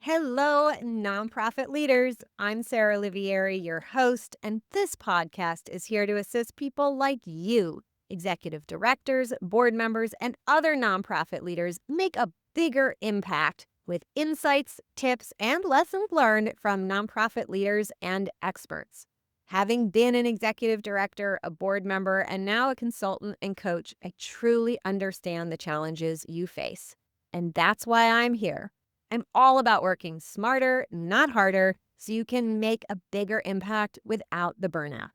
Hello, nonprofit leaders. I'm Sarah Olivieri, your host, and this podcast is here to assist people like you, executive directors, board members, and other nonprofit leaders, make a bigger impact with insights, tips, and lessons learned from nonprofit leaders and experts. Having been an executive director, a board member, and now a consultant and coach, I truly understand the challenges you face. And that's why I'm here. I'm all about working smarter, not harder, so you can make a bigger impact without the burnout.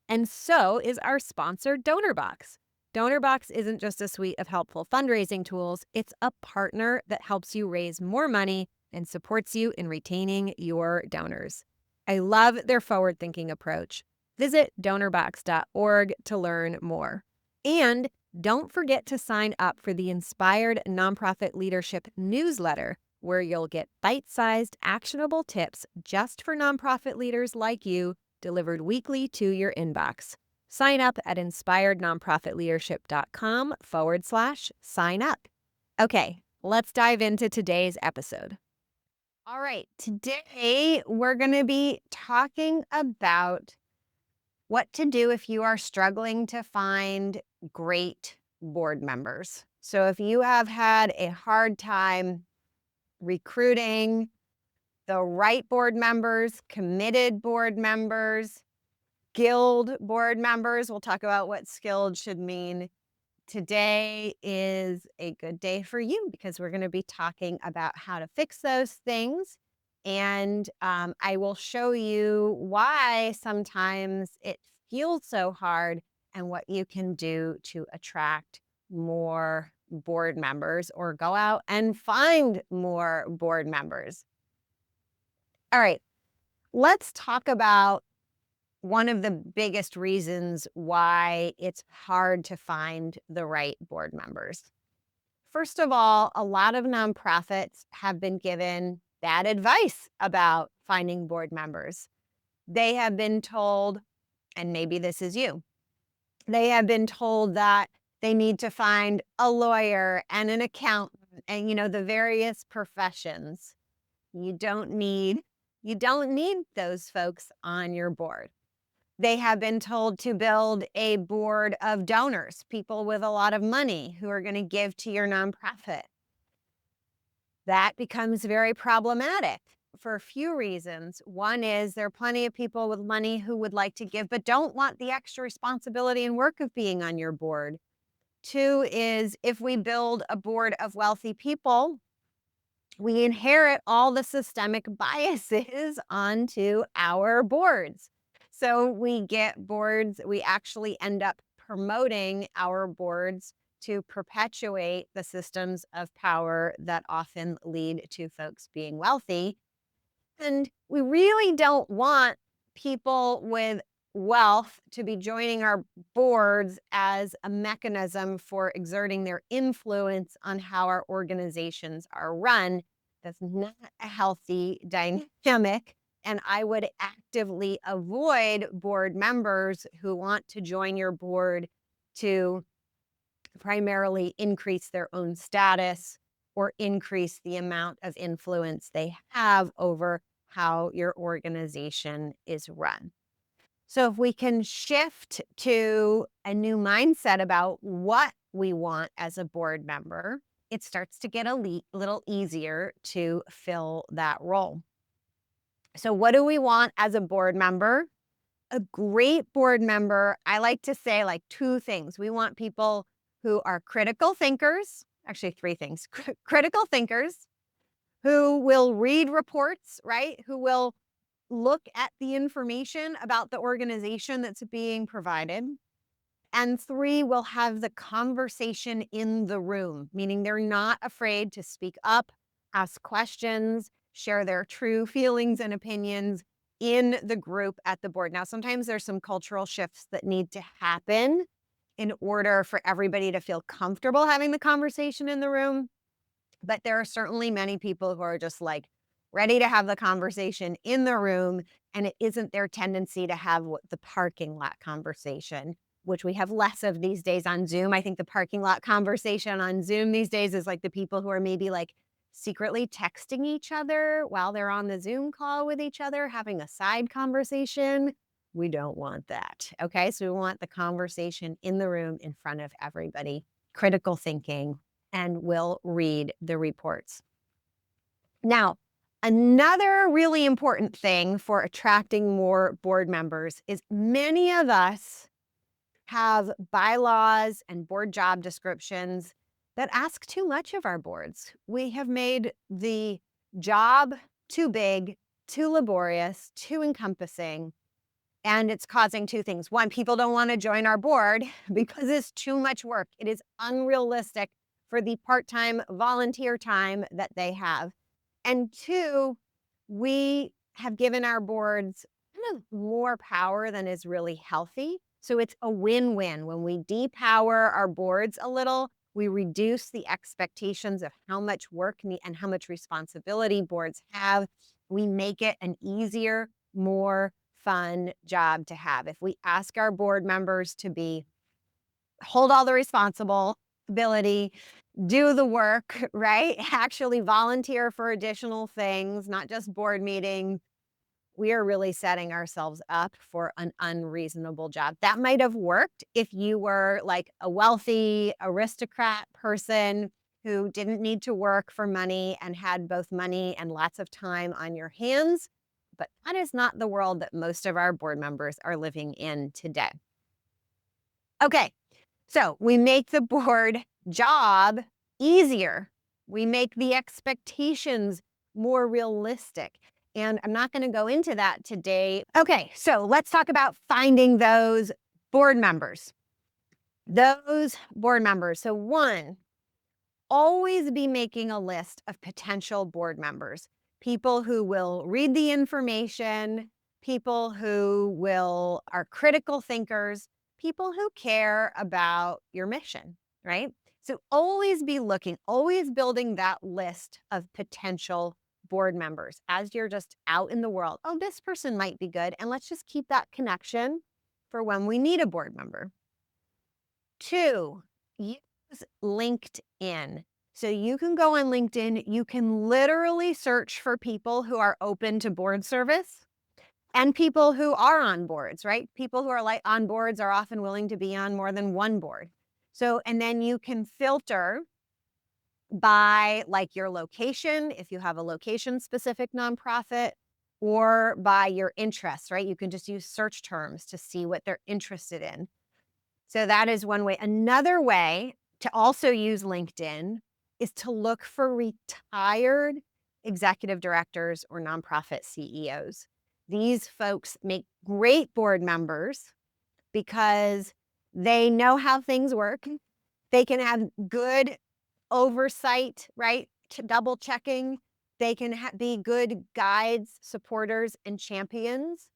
And so is our sponsor, DonorBox. DonorBox isn't just a suite of helpful fundraising tools, it's a partner that helps you raise more money and supports you in retaining your donors. I love their forward thinking approach. Visit donorbox.org to learn more. And don't forget to sign up for the Inspired Nonprofit Leadership newsletter, where you'll get bite-sized, actionable tips just for nonprofit leaders like you, delivered weekly to your inbox. Sign up at inspirednonprofitleadership.com/sign up. Okay, let's dive into today's episode. All right, today we're going to be talking about what to do if you are struggling to find great board members. So if you have had a hard time recruiting the right board members, committed board members, skilled board members. We'll talk about what skilled should mean. Today is a good day for you because we're going to be talking about how to fix those things. And I will show you why sometimes it feels so hard and what you can do to attract more board members or go out and find more board members. All right, let's talk about one of the biggest reasons why it's hard to find the right board members. First of all, a lot of nonprofits have been given bad advice about finding board members. They have been told, and maybe this is you, they have been told that they need to find a lawyer and an accountant and, the various professions. You don't need those folks on your board. They have been told to build a board of donors, people with a lot of money who are going to give to your nonprofit. That becomes very problematic for a few reasons. One is there are plenty of people with money who would like to give but don't want the extra responsibility and work of being on your board. Two is if we build a board of wealthy people, we inherit all the systemic biases onto our boards. So we get boards, we actually end up promoting our boards to perpetuate the systems of power that often lead to folks being wealthy. And we really don't want people with wealth to be joining our boards as a mechanism for exerting their influence on how our organizations are run. That's not a healthy dynamic. And I would actively avoid board members who want to join your board to primarily increase their own status or increase the amount of influence they have over how your organization is run. So if we can shift to a new mindset about what we want as a board member, it starts to get a little easier to fill that role. So what do we want as a board member? A great board member, I like to say like two things. We want people who are critical thinkers, actually three things, critical thinkers who will read reports, right? Who will look at the information about the organization that's being provided. And three, will have the conversation in the room, meaning they're not afraid to speak up, ask questions, share their true feelings and opinions in the group at the board. Now, sometimes there's some cultural shifts that need to happen in order for everybody to feel comfortable having the conversation in the room. But there are certainly many people who are just like ready to have the conversation in the room, and it isn't their tendency to have the parking lot conversation, which we have less of these days on Zoom. I think the parking lot conversation on Zoom these days is like the people who are maybe like secretly texting each other while they're on the Zoom call with each other, having a side conversation. We don't want that. Okay. So we want the conversation in the room in front of everybody, critical thinking, and we'll read the reports. Now, another really important thing for attracting more board members is many of us have bylaws and board job descriptions that ask too much of our boards. We have made the job too big, too laborious, too encompassing, and it's causing two things. One, people don't want to join our board because it's too much work. It is unrealistic for the part-time volunteer time that they have. And two, we have given our boards kind of more power than is really healthy. So it's a win-win. When we depower our boards a little, we reduce the expectations of how much work and how much responsibility boards have. We make it an easier, more fun job to have. If we ask our board members to hold all the responsibility, do the work, right? Actually volunteer for additional things, not just board meetings, we are really setting ourselves up for an unreasonable job. That might have worked if you were like a wealthy aristocrat person who didn't need to work for money and had both money and lots of time on your hands. But that is not the world that most of our board members are living in today. Okay, so we make the board job easier. We make the expectations more realistic. And I'm not going to go into that today. Okay, so let's talk about finding those board members. Those board members. So one, always be making a list of potential board members, people who will read the information, people who are critical thinkers, people who care about your mission, right? So always be looking, always building that list of potential board members as you're just out in the world. Oh, this person might be good. And let's just keep that connection for when we need a board member. Two, use LinkedIn. So you can go on LinkedIn, you can literally search for people who are open to board service and people who are on boards, right? People who are like on boards are often willing to be on more than one board. So, and then you can filter by like your location, if you have a location specific nonprofit, or by your interests, right? You can just use search terms to see what they're interested in. So that is one way. Another way to also use LinkedIn is to look for retired executive directors or nonprofit CEOs. These folks make great board members because they know how things work. They can have good oversight, right? Double checking. They can be good guides, supporters, and champions.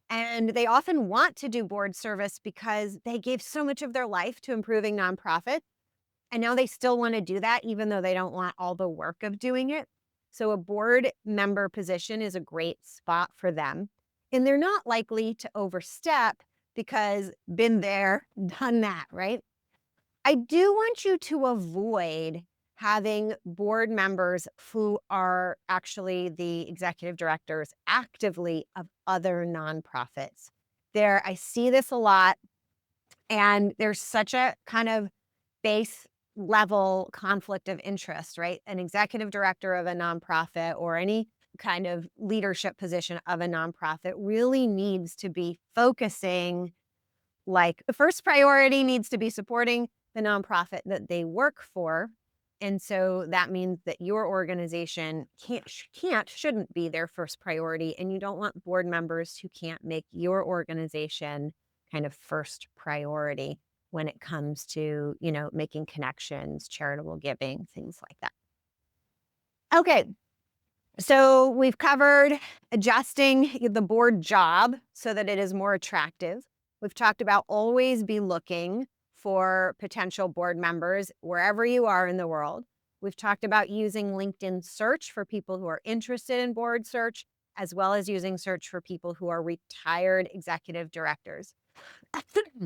And they often want to do board service because they gave so much of their life to improving nonprofits. And now they still want to do that, even though they don't want all the work of doing it. So a board member position is a great spot for them. And they're not likely to overstep because been there, done that, right? I do want you to avoid having board members who are actually the executive directors actively of other nonprofits. I see this a lot, and there's such a kind of base level conflict of interest, right? An executive director of a nonprofit or any kind of leadership position of a nonprofit really needs to be focusing, like the first priority needs to be supporting the nonprofit that they work for. And so that means that your organization shouldn't be their first priority. And you don't want board members who can't make your organization kind of first priority when it comes to, making connections, charitable giving, things like that. Okay. So we've covered adjusting the board job so that it is more attractive. We've talked about always be looking for potential board members wherever you are in the world. We've talked about using LinkedIn search for people who are interested in board search, as well as using search for people who are retired executive directors.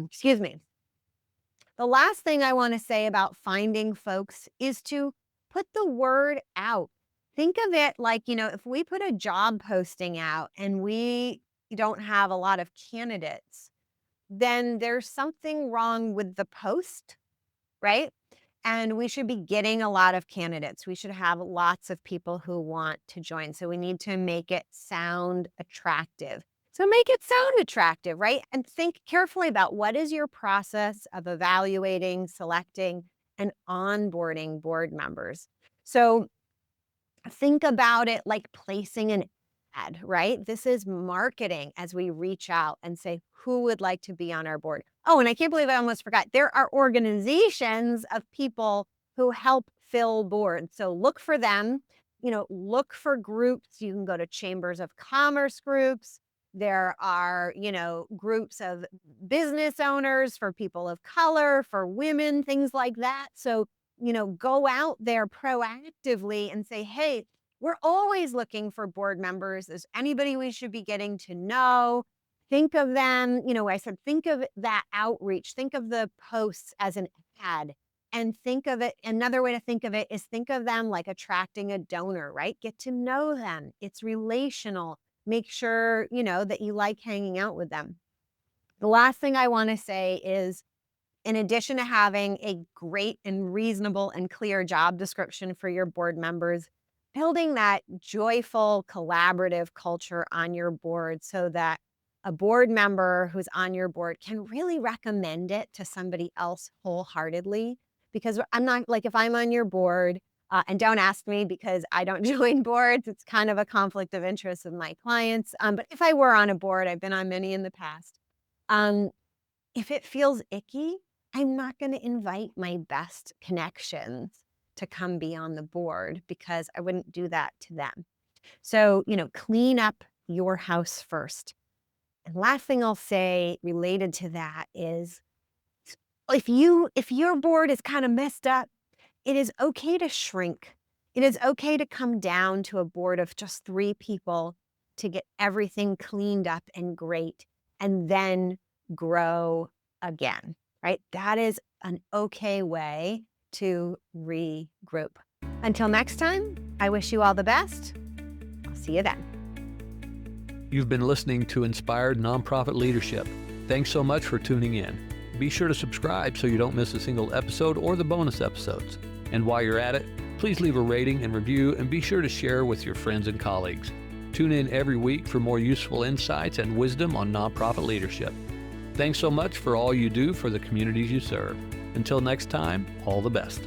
Excuse me. The last thing I want to say about finding folks is to put the word out. Think of it like, if we put a job posting out and we don't have a lot of candidates, then there's something wrong with the post, right? And we should be getting a lot of candidates. We should have lots of people who want to join. So we need to make it sound attractive. So make it sound attractive, right? And think carefully about what is your process of evaluating, selecting, and onboarding board members. So think about it like placing an ad, right? This is marketing as we reach out and say, who would like to be on our board? Oh, and I can't believe I almost forgot. There are organizations of people who help fill boards. So look for them, look for groups. You can go to chambers of commerce groups. There are, groups of business owners for people of color, for women, things like that. So go out there proactively and say, hey, we're always looking for board members. Is anybody we should be getting to know? Think of them, I said, think of that outreach. Think of the posts as an ad. And think of it, another way to think of it is think of them like attracting a donor, right? Get to know them. It's relational. Make sure, that you like hanging out with them. The last thing I want to say is, in addition to having a great and reasonable and clear job description for your board members, building that joyful, collaborative culture on your board so that a board member who's on your board can really recommend it to somebody else wholeheartedly. Because I'm not like, if I'm on your board, and don't ask me because I don't join boards, it's kind of a conflict of interest with my clients. But if I were on a board, I've been on many in the past. Um, if it feels icky, I'm not going to invite my best connections to come be on the board because I wouldn't do that to them. So, clean up your house first. And last thing I'll say related to that is if your board is kind of messed up, it is okay to shrink. It is okay to come down to a board of just 3 people to get everything cleaned up and great, and then grow again, right? That is an okay way to regroup. Until next time, I wish you all the best. I'll see you then. You've been listening to Inspired Nonprofit Leadership. Thanks so much for tuning in. Be sure to subscribe so you don't miss a single episode or the bonus episodes. And while you're at it, please leave a rating and review and be sure to share with your friends and colleagues. Tune in every week for more useful insights and wisdom on nonprofit leadership. Thanks so much for all you do for the communities you serve. Until next time, all the best.